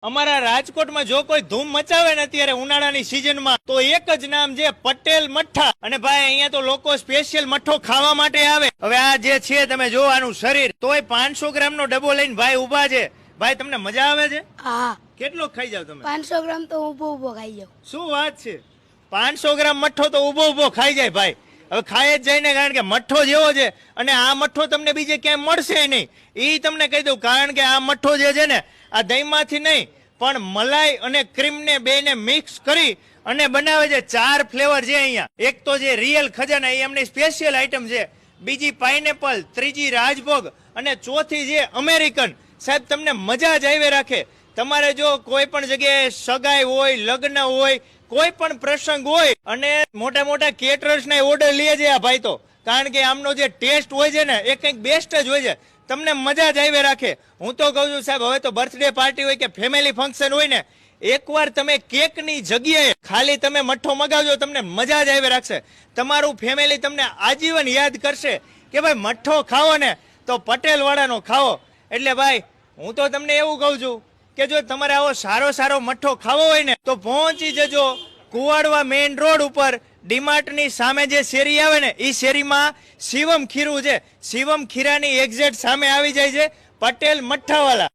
અમારા રાજકોટમાં જો કોઈ ધૂમ મચાવે ને અત્યારે ઉનાળાની સિઝનમાં તો એક જ નામ છે પટેલ મઠ્ઠા. અને ભાઈ અહીંયા તો લોકો સ્પેશિયલ મઠ્ઠો ખાવા માટે આવે. હવે આ જે છે તમે જો આનું શરીર, તોય 500 ગ્રામનો ડબ્બો લઈને ભાઈ ઉભા છે. ભાઈ તમને મજા આવે છે? હા, કેટલો ખાઈ જાવ તમે? 500 ગ્રામ તો ઉભો ખાઈ જાવ. શું વાત છે, 500 ગ્રામ મઠ્ઠો તો ઉભો ખાઈ જાય ભાઈ. હવે ખાય જ જાય ને, કારણ કે મઠ્ઠો જેવો છે. અને આ મઠ્ઠો તમને બીજે ક્યાંય મળશે નહીં, એ તમને કહી દઉં. કારણ કે આ મઠ્ઠો જે છે ને, આ દહીંમાંથી નહીં પણ મલાઈ અને ક્રીમને બેને મિક્સ કરી અને બનાવે છે. 4 ફ્લેવર છે અહીંયા. એક તો જે રિયલ ખજાના, એ એમની સ્પેશિયલ આઈટમ છે. બીજી પાઇનેપલ, ત્રીજી રાજભોગ અને ચોથી જે અમેરિકન. સાહેબ તમને મજા જ આવી રાખે. તમારે જો કોઈ પણ જગ્યાએ સગાઈ હોય, લગ્ન હોય, કોઈ પણ પ્રસંગ હોય, અને મોટા મોટા કેટરર્સ ના ઓર્ડર લે છે આ ભાઈ તો. કારણ કે આમનો જે ટેસ્ટ હોય છે ને, એ કંઈક બેસ્ટ જ હોય છે. તમને મજા જ આવી રાખે. હું તો કહું છું સાહેબ, હવે તો બર્થડે પાર્ટી હોય કે ફેમિલી ફંક્શન હોય ને, એકવાર તમે કેકની જગ્યાએ ખાલી તમે મઠ્ઠો મગાવજો, તમને મજા જ આવી રાખશે. તમારું ફેમિલી તમને આજીવન યાદ કરશે કે ભાઈ મઠ્ઠો ખાવો ને તો પટેલ વાળાનો ખાવો. એટલે ભાઈ હું તો તમને એવું કહું છું કે જો તમારે આવો સારો મઠ્ઠો ખાવો હોય ને તો પહોંચી જજો કુવાડવા મેઇન રોડ ઉપર. ડીમાર્ટની સામે જે શેરી આવે ને, એ શેરીમાં શિવમ ખીરું છે. શિવમ ખીરાની એક્ઝેક્ટ સામે આવી જાય છે પટેલ મઠ્ઠાવાલા.